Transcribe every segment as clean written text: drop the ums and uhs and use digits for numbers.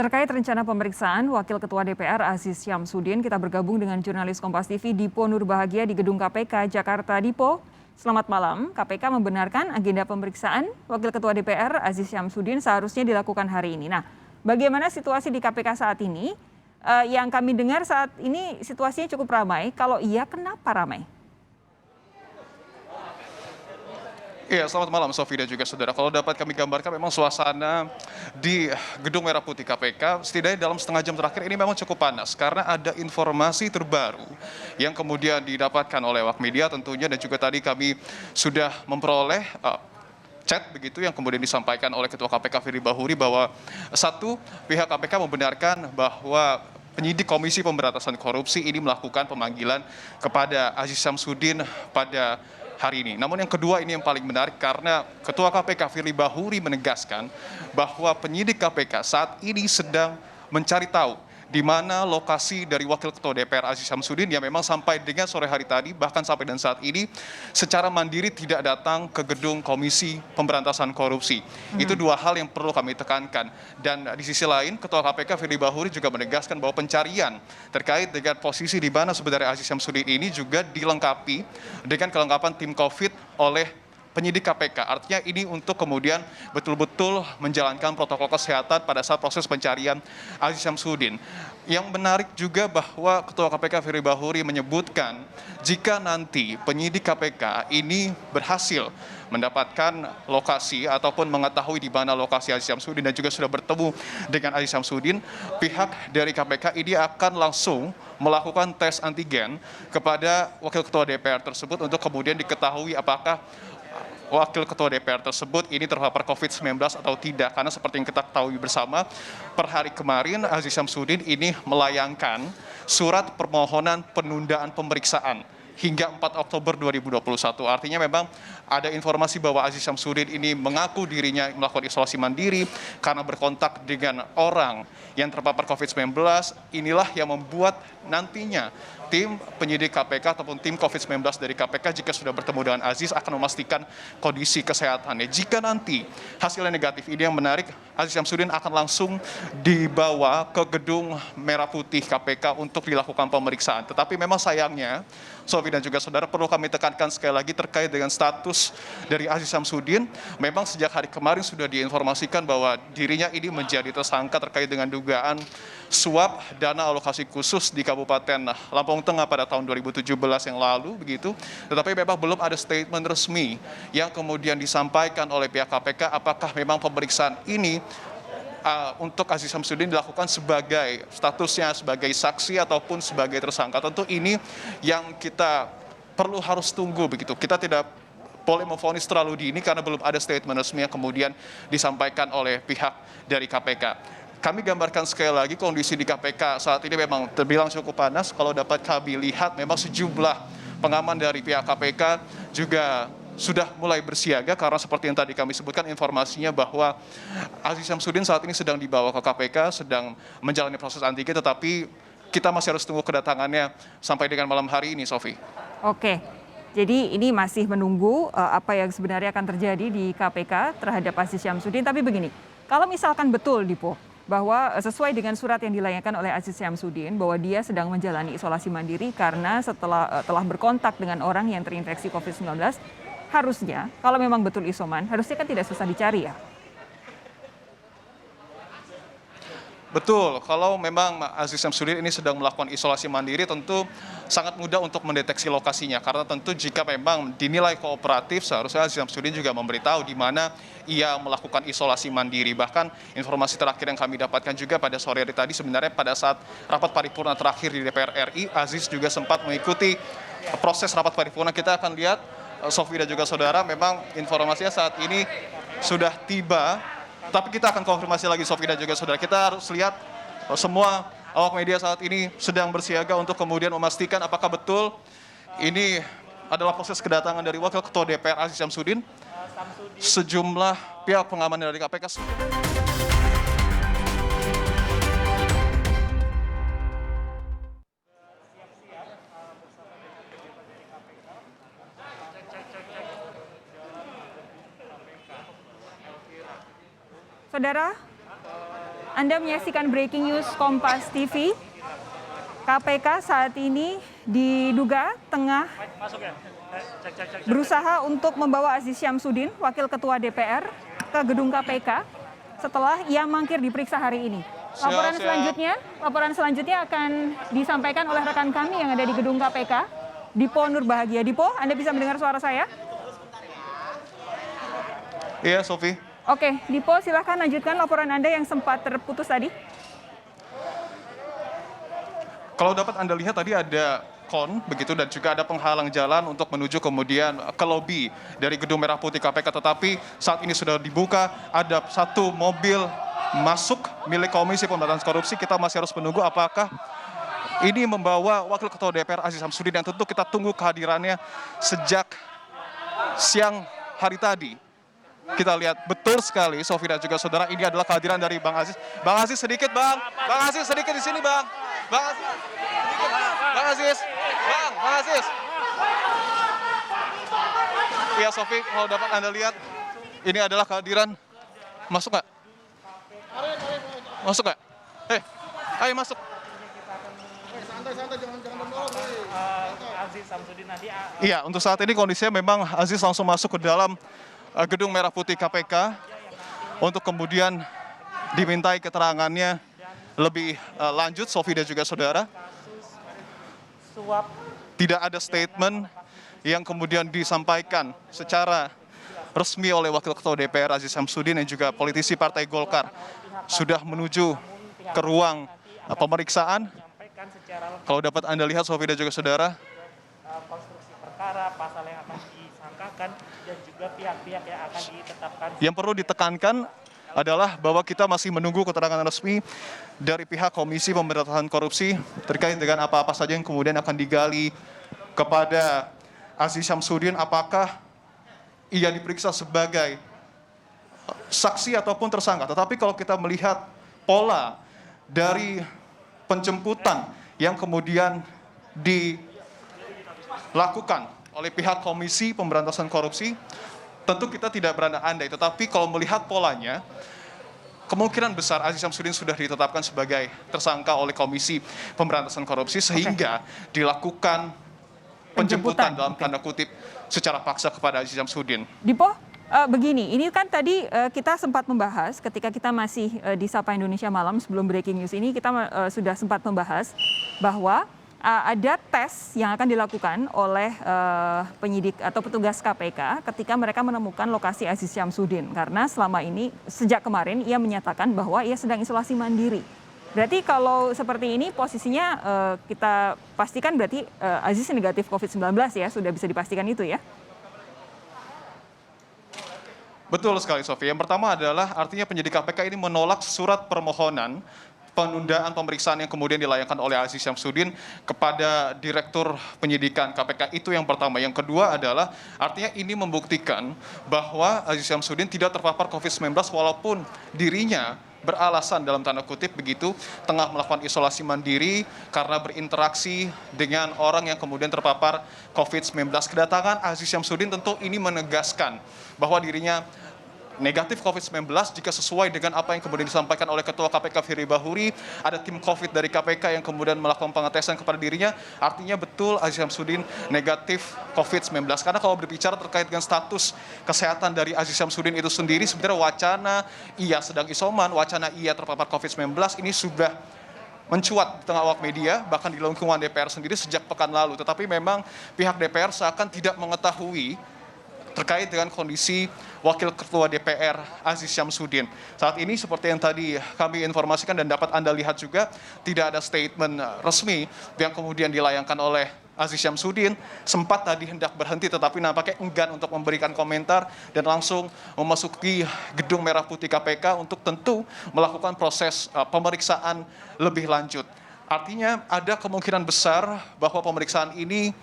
Terkait rencana pemeriksaan Wakil Ketua DPR Aziz Syamsuddin, kita bergabung dengan jurnalis Kompas TV Dipo Nurbahagia di Gedung KPK Jakarta. Dipo, selamat malam. KPK membenarkan agenda pemeriksaan Wakil Ketua DPR Aziz Syamsuddin seharusnya dilakukan hari ini. Nah, bagaimana situasi di KPK saat ini? Yang kami dengar saat ini situasinya cukup ramai. Kalau iya, kenapa ramai? Iya, selamat malam Sofi dan juga saudara. Kalau dapat kami gambarkan memang suasana di Gedung Merah Putih KPK setidaknya dalam setengah jam terakhir ini memang cukup panas karena ada informasi terbaru yang kemudian didapatkan oleh awak media tentunya, dan juga tadi kami sudah memperoleh chat begitu yang kemudian disampaikan oleh Ketua KPK Firly Bahuri bahwa satu, pihak KPK membenarkan bahwa penyidik Komisi Pemberantasan Korupsi ini melakukan pemanggilan kepada Aziz Syamsuddin pada hari ini. Namun yang kedua ini yang paling menarik karena Ketua KPK Firly Bahuri menegaskan bahwa penyidik KPK saat ini sedang mencari tahu di mana lokasi dari Wakil Ketua DPR Aziz Syamsuddin yang memang sampai dengan sore hari tadi bahkan sampai dan saat ini secara mandiri tidak datang ke gedung Komisi Pemberantasan Korupsi. Itu dua hal yang perlu kami tekankan. Dan di sisi lain Ketua KPK Firly Bahuri juga menegaskan bahwa pencarian terkait dengan posisi di mana sebenarnya Aziz Syamsuddin ini juga dilengkapi dengan kelengkapan tim COVID oleh penyidik KPK. Artinya ini untuk kemudian betul-betul menjalankan protokol kesehatan pada saat proses pencarian Aziz Syamsuddin. Yang menarik juga bahwa Ketua KPK Firly Bahuri menyebutkan jika nanti penyidik KPK ini berhasil mendapatkan lokasi ataupun mengetahui di mana lokasi Aziz Syamsuddin dan juga sudah bertemu dengan Aziz Syamsuddin, pihak dari KPK ini akan langsung melakukan tes antigen kepada Wakil Ketua DPR tersebut untuk kemudian diketahui apakah Wakil Ketua DPR tersebut ini terpapar COVID-19 atau tidak. Karena seperti yang kita ketahui bersama, per hari kemarin Aziz Syamsuddin ini melayangkan surat permohonan penundaan pemeriksaan hingga 4 Oktober 2021. Artinya memang ada informasi bahwa Aziz Syamsuddin ini mengaku dirinya melakukan isolasi mandiri karena berkontak dengan orang yang terpapar COVID-19. Inilah yang membuat nantinya tim penyidik KPK ataupun tim COVID-19 dari KPK jika sudah bertemu dengan Aziz akan memastikan kondisi kesehatannya. Jika nanti hasilnya negatif, ini yang menarik, Aziz Syamsuddin akan langsung dibawa ke Gedung Merah Putih KPK untuk dilakukan pemeriksaan. Tetapi memang sayangnya, Sofi dan juga saudara, perlu kami tekankan sekali lagi terkait dengan status dari Aziz Syamsuddin. Memang sejak hari kemarin sudah diinformasikan bahwa dirinya ini menjadi tersangka terkait dengan dugaan suap dana alokasi khusus di Kabupaten Lampung Tengah pada tahun 2017 yang lalu begitu. Tetapi memang belum ada statement resmi yang kemudian disampaikan oleh pihak KPK apakah memang pemeriksaan ini untuk Aziz Syamsuddin dilakukan sebagai statusnya sebagai saksi ataupun sebagai tersangka. Tentu ini yang kita perlu harus tunggu begitu. Kita tidak boleh memvonis terlalu dini karena belum ada statement resmi yang kemudian disampaikan oleh pihak dari KPK. Kami gambarkan sekali lagi kondisi di KPK saat ini memang terbilang cukup panas. Kalau dapat kami lihat memang sejumlah pengaman dari pihak KPK juga sudah mulai bersiaga karena seperti yang tadi kami sebutkan informasinya bahwa Aziz Syamsuddin saat ini sedang dibawa ke KPK, sedang menjalani proses antigen, tetapi kita masih harus tunggu kedatangannya sampai dengan malam hari ini, Sofi. Oke, jadi ini masih menunggu apa yang sebenarnya akan terjadi di KPK terhadap Aziz Syamsuddin. Tapi begini, kalau misalkan betul, Dipo, bahwa sesuai dengan surat yang dilayangkan oleh Aziz Syamsuddin bahwa dia sedang menjalani isolasi mandiri karena telah berkontak dengan orang yang terinfeksi COVID-19, harusnya kalau memang betul isoman, harusnya kan tidak susah dicari ya? Betul, kalau memang Aziz Syamsuddin ini sedang melakukan isolasi mandiri tentu sangat mudah untuk mendeteksi lokasinya. Karena tentu jika memang dinilai kooperatif seharusnya Aziz Syamsuddin juga memberitahu di mana ia melakukan isolasi mandiri. Bahkan informasi terakhir yang kami dapatkan juga pada sore hari tadi sebenarnya pada saat rapat paripurna terakhir di DPR RI, Aziz juga sempat mengikuti proses rapat paripurna. Kita akan lihat, Sofi dan juga saudara, memang informasinya saat ini sudah tiba. Tapi kita akan konfirmasi lagi, Sofi dan juga saudara. Kita harus lihat semua awak media saat ini sedang bersiaga untuk kemudian memastikan apakah betul ini adalah proses kedatangan dari Wakil Ketua DPR Aziz Syamsuddin. Sejumlah pihak pengaman dari KPK. Saudara, Anda menyaksikan breaking news Kompas TV. KPK saat ini diduga tengah berusaha untuk membawa Aziz Syamsuddin, Wakil Ketua DPR, ke gedung KPK setelah ia mangkir diperiksa hari ini. Laporan selanjutnya akan disampaikan oleh rekan kami yang ada di gedung KPK, Dipo Nurbahagia. Dipo, Anda bisa mendengar suara saya? Iya, Sofi. Oke, Dipo, silahkan lanjutkan laporan Anda yang sempat terputus tadi. Kalau dapat Anda lihat tadi ada kon begitu dan juga ada penghalang jalan untuk menuju kemudian ke lobi dari Gedung Merah Putih KPK, tetapi saat ini sudah dibuka, ada satu mobil masuk milik Komisi Pemberantasan Korupsi. Kita masih harus menunggu apakah ini membawa Wakil Ketua DPR Aziz Syamsuddin yang tentu kita tunggu kehadirannya sejak siang hari tadi. Kita lihat betul sekali, Sofi dan juga saudara, ini adalah kehadiran dari Bang Aziz. Bang Aziz sedikit, Bang. Bang Aziz sedikit di sini, Bang. Bang Aziz, sedikit, Bang Aziz. Bang Aziz. Iya, Sofi, kalau dapat Anda lihat, ini adalah kehadiran. Masuk nggak? Masuk nggak? Ayo masuk. Santai-santai, jangan mendorong. Aziz Syamsuddin nanti. Iya, untuk saat ini kondisinya memang Aziz langsung masuk ke dalam Gedung Merah Putih KPK untuk kemudian dimintai keterangannya lebih lanjut, Sofi dan juga saudara. Tidak ada statement yang kemudian disampaikan secara resmi oleh Wakil Ketua DPR Aziz Syamsuddin dan juga politisi Partai Golkar sudah menuju ke ruang pemeriksaan. Kalau dapat Anda lihat, Sofi dan juga saudara, Konstruksi perkara, pasal yang akan disangkakan, dan juga pihak-pihak yang akan ditetapkan. yang perlu ditekankan adalah bahwa kita masih menunggu keterangan resmi dari pihak Komisi Pemberantasan Korupsi terkait dengan apa-apa saja yang kemudian akan digali kepada Aziz Syamsuddin, apakah ia diperiksa sebagai saksi ataupun tersangka. Tetapi kalau kita melihat pola dari penjemputan yang kemudian dilakukan oleh pihak Komisi Pemberantasan Korupsi, tentu kita tidak berandai-andai, tetapi kalau melihat polanya, kemungkinan besar Aziz Syamsuddin sudah ditetapkan sebagai tersangka oleh Komisi Pemberantasan Korupsi, sehingga dilakukan penjemputan dalam tanda kutip secara paksa kepada Aziz Syamsuddin. Dipo, begini, ini kan tadi kita sempat membahas ketika kita masih di Sapa Indonesia Malam sebelum breaking news ini, kita sudah sempat membahas bahwa ada tes yang akan dilakukan oleh penyidik atau petugas KPK ketika mereka menemukan lokasi Aziz Syamsuddin. Karena selama ini, sejak kemarin, ia menyatakan bahwa ia sedang isolasi mandiri. Berarti kalau seperti ini posisinya kita pastikan berarti Aziz negatif COVID-19 ya, sudah bisa dipastikan itu ya? Betul sekali, Sofi. Yang pertama adalah artinya penyidik KPK ini menolak surat permohonan penundaan pemeriksaan yang kemudian dilayangkan oleh Aziz Syamsuddin kepada Direktur Penyidikan KPK. Itu yang pertama. Yang kedua adalah artinya ini membuktikan bahwa Aziz Syamsuddin tidak terpapar COVID-19 walaupun dirinya beralasan dalam tanda kutip begitu tengah melakukan isolasi mandiri karena berinteraksi dengan orang yang kemudian terpapar COVID-19. Kedatangan Aziz Syamsuddin tentu ini menegaskan bahwa dirinya negatif COVID-19 jika sesuai dengan apa yang kemudian disampaikan oleh Ketua KPK Firly Bahuri, ada tim COVID dari KPK yang kemudian melakukan pengetesan kepada dirinya, artinya betul Aziz Syamsuddin negatif COVID-19. Karena kalau berbicara terkait dengan status kesehatan dari Aziz Syamsuddin itu sendiri, sebenarnya wacana ia sedang isoman, wacana ia terpapar COVID-19 ini sudah mencuat di tengah awak media, bahkan di lingkungan DPR sendiri sejak pekan lalu. Tetapi memang pihak DPR seakan tidak mengetahui terkait dengan kondisi Wakil Ketua DPR Aziz Syamsuddin. Saat ini seperti yang tadi kami informasikan dan dapat Anda lihat juga, tidak ada statement resmi yang kemudian dilayangkan oleh Aziz Syamsuddin. Sempat tadi hendak berhenti tetapi nampaknya enggan untuk memberikan komentar dan langsung memasuki Gedung Merah Putih KPK untuk tentu melakukan proses pemeriksaan lebih lanjut. Artinya ada kemungkinan besar bahwa pemeriksaan ini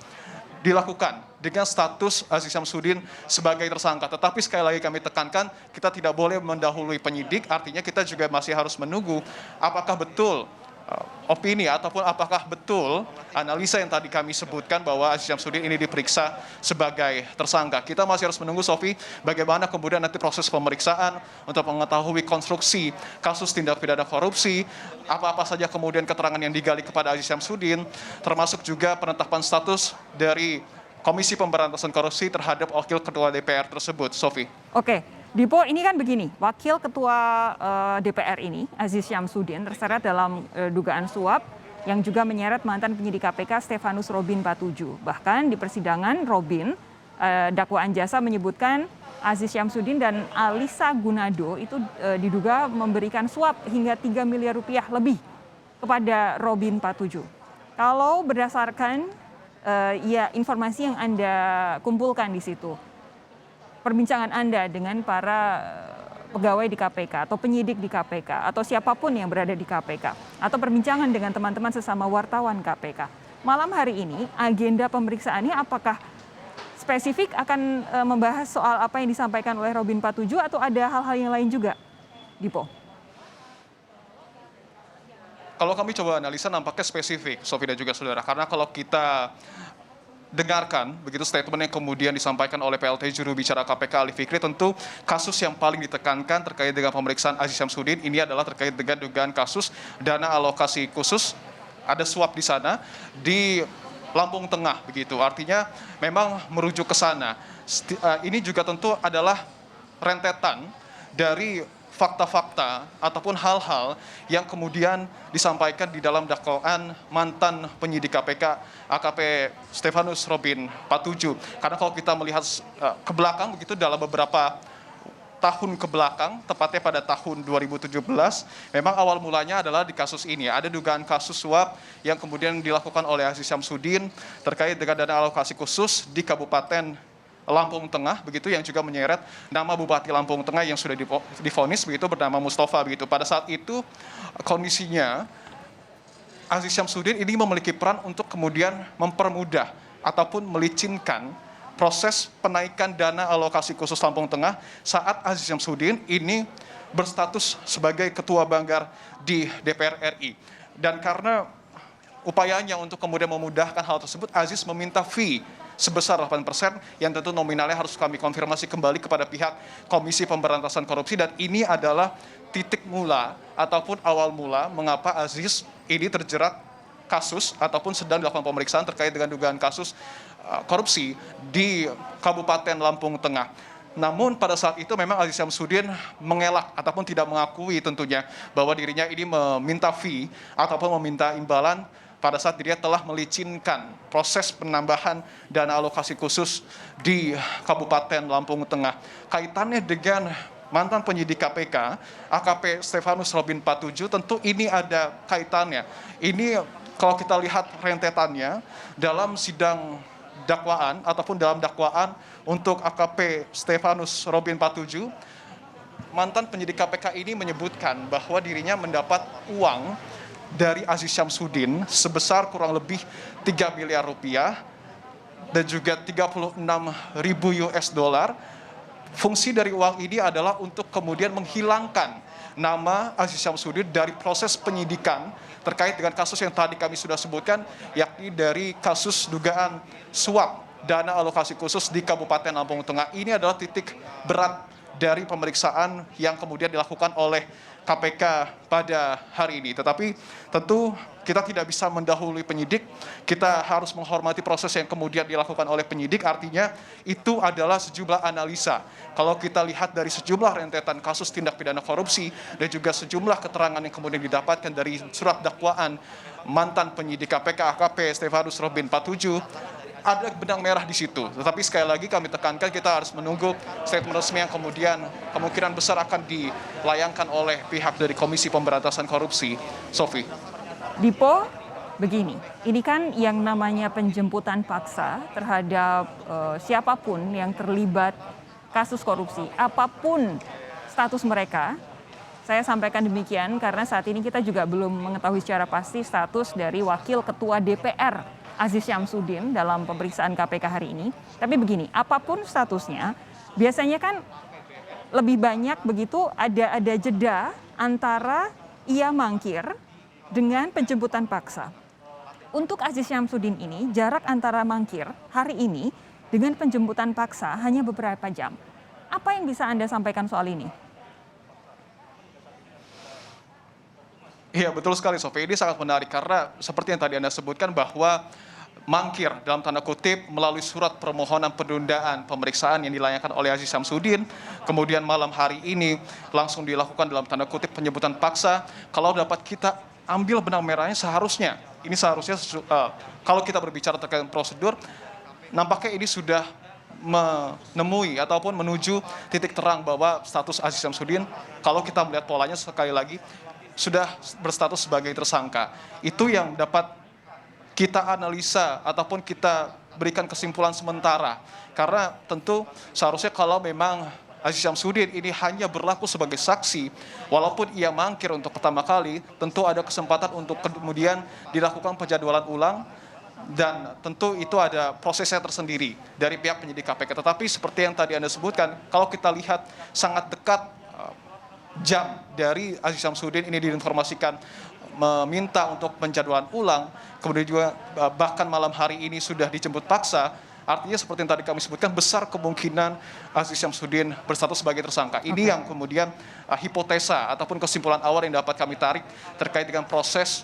dilakukan dengan status Aziz Syamsuddin sebagai tersangka. Tetapi sekali lagi kami tekankan, kita tidak boleh mendahului penyidik, artinya kita juga masih harus menunggu apakah betul opini ataupun apakah betul analisa yang tadi kami sebutkan bahwa Aziz Syamsuddin ini diperiksa sebagai tersangka. Kita masih harus menunggu, Sofi, bagaimana kemudian nanti proses pemeriksaan untuk mengetahui konstruksi kasus tindak pidana korupsi, apa-apa saja kemudian keterangan yang digali kepada Aziz Syamsuddin, termasuk juga penetapan status dari Komisi Pemberantasan Korupsi terhadap Wakil Ketua DPR tersebut, Sofi. Oke, Dipo, ini kan begini, Wakil Ketua DPR ini, Aziz Syamsuddin, terseret dalam dugaan suap yang juga menyeret mantan penyidik KPK Stefanus Robin Patuju. Bahkan di persidangan Robin, dakwaan jasa menyebutkan Aziz Syamsuddin dan Alisa Gunado itu diduga memberikan suap hingga 3 miliar rupiah lebih kepada Robin Patuju. Kalau berdasarkan informasi yang Anda kumpulkan di situ, perbincangan Anda dengan para pegawai di KPK atau penyidik di KPK atau siapapun yang berada di KPK atau perbincangan dengan teman-teman sesama wartawan KPK. Malam hari ini agenda pemeriksaannya apakah spesifik akan membahas soal apa yang disampaikan oleh Robin Patuju atau ada hal-hal yang lain juga, Dipo? Kalau kami coba analisa nampaknya spesifik, Sofi dan juga saudara, karena kalau kita dengarkan begitu statement yang kemudian disampaikan oleh PLT juru bicara KPK Ali Fikri, tentu kasus yang paling ditekankan terkait dengan pemeriksaan Aziz Syamsuddin ini adalah terkait dengan dugaan kasus dana alokasi khusus, ada suap di sana di Lampung Tengah begitu. Artinya memang merujuk ke sana. Ini juga tentu adalah rentetan dari fakta-fakta ataupun hal-hal yang kemudian disampaikan di dalam dakwaan mantan penyidik KPK AKP Stefanus Robin Patuju. Karena kalau kita melihat ke belakang begitu dalam beberapa tahun ke belakang, tepatnya pada tahun 2017, memang awal mulanya adalah di kasus ini. Ada dugaan kasus suap yang kemudian dilakukan oleh Aziz Syamsuddin terkait dengan dana alokasi khusus di Kabupaten Lampung Tengah begitu, yang juga menyeret nama Bupati Lampung Tengah yang sudah divonis begitu bernama Mustafa begitu. Pada saat itu kondisinya Aziz Syamsuddin ini memiliki peran untuk kemudian mempermudah ataupun melicinkan proses penaikan dana alokasi khusus Lampung Tengah saat Aziz Syamsuddin ini berstatus sebagai ketua banggar di DPR RI. Dan karena upayanya untuk kemudian memudahkan hal tersebut, Aziz meminta fee sebesar 8% yang tentu nominalnya harus kami konfirmasi kembali kepada pihak Komisi Pemberantasan Korupsi, dan ini adalah titik mula ataupun awal mula mengapa Aziz ini terjerat kasus ataupun sedang dilakukan pemeriksaan terkait dengan dugaan kasus korupsi di Kabupaten Lampung Tengah. Namun pada saat itu memang Aziz Syamsuddin mengelak ataupun tidak mengakui tentunya bahwa dirinya ini meminta fee ataupun meminta imbalan pada saat dirinya telah melicinkan proses penambahan dana alokasi khusus di Kabupaten Lampung Tengah. Kaitannya dengan mantan penyidik KPK, AKP Stefanus Robin Patuju, tentu ini ada kaitannya. Ini kalau kita lihat rentetannya dalam sidang dakwaan ataupun dalam dakwaan untuk AKP Stefanus Robin Patuju, mantan penyidik KPK ini menyebutkan bahwa dirinya mendapat uang dari Aziz Syamsuddin sebesar kurang lebih 3 miliar rupiah dan juga 36.000 US dollar. Fungsi dari uang ini adalah untuk kemudian menghilangkan nama Aziz Syamsuddin dari proses penyidikan terkait dengan kasus yang tadi kami sudah sebutkan, yakni dari kasus dugaan suap dana alokasi khusus di Kabupaten Lampung Tengah. Ini adalah titik berat dari pemeriksaan yang kemudian dilakukan oleh KPK pada hari ini. Tetapi tentu kita tidak bisa mendahului penyidik, kita harus menghormati proses yang kemudian dilakukan oleh penyidik, artinya itu adalah sejumlah analisa. Kalau kita lihat dari sejumlah rentetan kasus tindak pidana korupsi dan juga sejumlah keterangan yang kemudian didapatkan dari surat dakwaan mantan penyidik KPK AKP Stefanus Robin Patuju, ada benang merah di situ. Tetapi sekali lagi kami tekankan, kita harus menunggu statement resmi yang kemudian kemungkinan besar akan dilayangkan oleh pihak dari Komisi Pemberantasan Korupsi. Sofi. Dipo, begini, ini kan yang namanya penjemputan paksa terhadap siapapun yang terlibat kasus korupsi, apapun status mereka. Saya sampaikan demikian karena saat ini kita juga belum mengetahui secara pasti status dari Wakil Ketua DPR Aziz Syamsuddin dalam pemeriksaan KPK hari ini. Tapi begini, apapun statusnya, biasanya kan lebih banyak begitu ada jeda antara ia mangkir dengan penjemputan paksa. Untuk Aziz Syamsuddin ini, jarak antara mangkir hari ini dengan penjemputan paksa hanya beberapa jam. Apa yang bisa Anda sampaikan soal ini? Iya, betul sekali, Sofi. Ini sangat menarik karena seperti yang tadi Anda sebutkan bahwa mangkir dalam tanda kutip melalui surat permohonan penundaan pemeriksaan yang dilayangkan oleh Aziz Syamsuddin, kemudian malam hari ini langsung dilakukan dalam tanda kutip penjemputan paksa. Kalau dapat kita ambil benang merahnya, seharusnya kalau kita berbicara terkait prosedur, nampaknya ini sudah menemui ataupun menuju titik terang bahwa status Aziz Syamsuddin, kalau kita melihat polanya sekali lagi, sudah berstatus sebagai tersangka. Itu yang dapat kita analisa ataupun kita berikan kesimpulan sementara. Karena tentu seharusnya kalau memang Aziz Syamsuddin ini hanya berlaku sebagai saksi, walaupun ia mangkir untuk pertama kali, tentu ada kesempatan untuk kemudian dilakukan penjadwalan ulang, dan tentu itu ada prosesnya tersendiri dari pihak penyidik KPK. Tetapi seperti yang tadi Anda sebutkan, kalau kita lihat sangat dekat jam dari Aziz Syamsuddin ini diinformasikan meminta untuk penjadwalan ulang, kemudian juga bahkan malam hari ini sudah dijemput paksa, artinya seperti yang tadi kami sebutkan, besar kemungkinan Aziz Syamsuddin berstatus sebagai tersangka. Ini yang kemudian hipotesa ataupun kesimpulan awal yang dapat kami tarik terkait dengan proses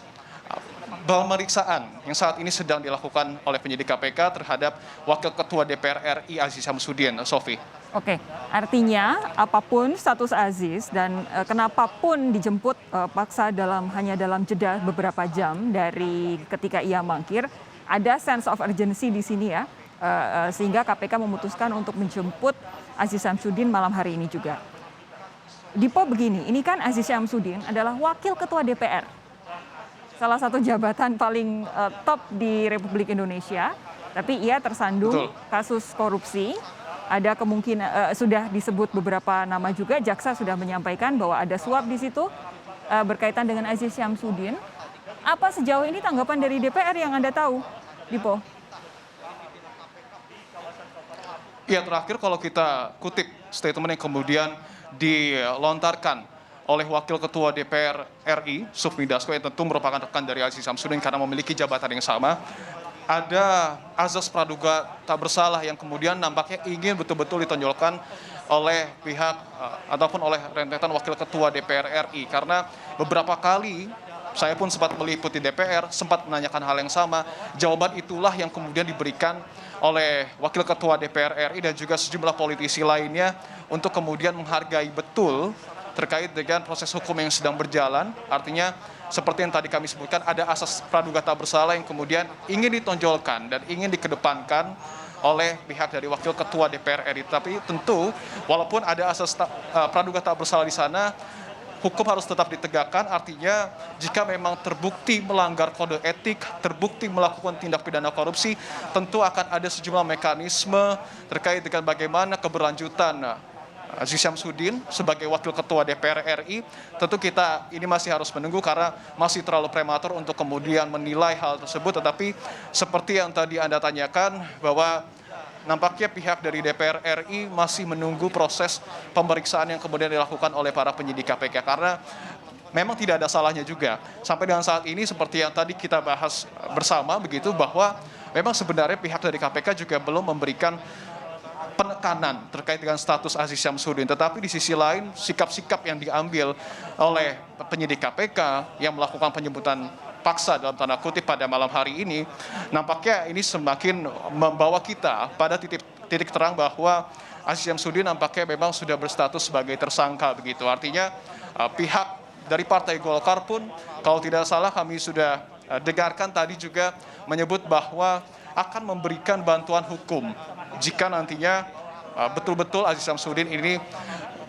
pemeriksaan yang saat ini sedang dilakukan oleh penyidik KPK terhadap Wakil Ketua DPR RI Aziz Syamsuddin. Sofi. Oke, artinya apapun status Aziz dan kenapapun dijemput paksa hanya dalam jeda beberapa jam dari ketika ia mangkir, ada sense of urgency di sini ya, sehingga KPK memutuskan untuk menjemput Aziz Syamsuddin malam hari ini juga. Dipo begini, ini kan Aziz Syamsuddin adalah Wakil Ketua DPR, salah satu jabatan paling top di Republik Indonesia, tapi ia tersandung kasus korupsi. Ada kemungkinan sudah disebut beberapa nama juga, jaksa sudah menyampaikan bahwa ada suap di situ berkaitan dengan Aziz Syamsuddin. Apa sejauh ini tanggapan dari DPR yang Anda tahu, Dipo? Ya, terakhir kalau kita kutip statement yang kemudian dilontarkan oleh Wakil Ketua DPR RI, Sufmi Dasko, yang tentu merupakan rekan dari Aziz Syamsuddin karena memiliki jabatan yang sama, ada azas praduga tak bersalah yang kemudian nampaknya ingin betul-betul ditonjolkan oleh pihak ataupun oleh rentetan Wakil Ketua DPR RI. Karena beberapa kali saya pun sempat meliputi DPR, sempat menanyakan hal yang sama, jawaban itulah yang kemudian diberikan oleh Wakil Ketua DPR RI dan juga sejumlah politisi lainnya untuk kemudian menghargai betul terkait dengan proses hukum yang sedang berjalan. Artinya seperti yang tadi kami sebutkan, ada asas praduga tak bersalah yang kemudian ingin ditonjolkan dan ingin dikedepankan oleh pihak dari Wakil Ketua DPR RI. Tapi tentu walaupun ada asas praduga tak bersalah di sana, hukum harus tetap ditegakkan. Artinya jika memang terbukti melanggar kode etik, terbukti melakukan tindak pidana korupsi, tentu akan ada sejumlah mekanisme terkait dengan bagaimana keberlanjutan Aziz Syamsuddin sebagai Wakil Ketua DPR RI. Tentu kita ini masih harus menunggu karena masih terlalu prematur untuk kemudian menilai hal tersebut. Tetapi seperti yang tadi Anda tanyakan, bahwa nampaknya pihak dari DPR RI masih menunggu proses pemeriksaan yang kemudian dilakukan oleh para penyidik KPK. Karena memang tidak ada salahnya juga sampai dengan saat ini seperti yang tadi kita bahas bersama begitu, bahwa memang sebenarnya pihak dari KPK juga belum memberikan penekanan terkait dengan status Aziz Syamsuddin. Tetapi di sisi lain, sikap-sikap yang diambil oleh penyidik KPK yang melakukan penjemputan paksa dalam tanda kutip pada malam hari ini, nampaknya ini semakin membawa kita pada titik terang bahwa Aziz Syamsuddin nampaknya memang sudah berstatus sebagai tersangka begitu. Artinya pihak dari Partai Golkar pun, kalau tidak salah kami sudah dengarkan tadi juga menyebut bahwa akan memberikan bantuan hukum jika nantinya betul-betul Aziz Syamsuddin ini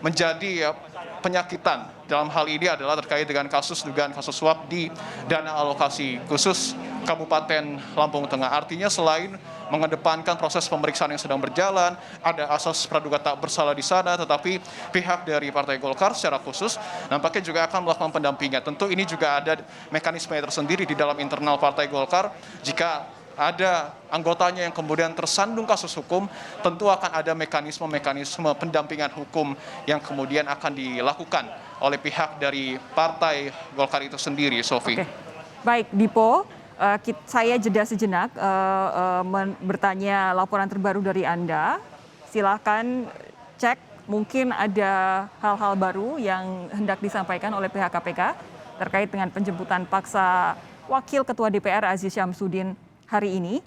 menjadi penyakitan. Dalam hal ini adalah terkait dengan dugaan kasus suap di dana alokasi khusus Kabupaten Lampung Tengah. Artinya selain mengedepankan proses pemeriksaan yang sedang berjalan, ada asas praduga tak bersalah di sana, tetapi pihak dari Partai Golkar secara khusus nampaknya juga akan melakukan pendampingan. Tentu ini juga ada mekanisme tersendiri di dalam internal Partai Golkar jika ada anggotanya yang kemudian tersandung kasus hukum, tentu akan ada mekanisme-mekanisme pendampingan hukum yang kemudian akan dilakukan oleh pihak dari Partai Golkar itu sendiri, Sofi. Oke. Baik, Dipo, saya jeda sejenak bertanya laporan terbaru dari Anda. Silakan cek, mungkin ada hal-hal baru yang hendak disampaikan oleh pihak KPK terkait dengan penjemputan paksa Wakil Ketua DPR Aziz Syamsuddin hari ini.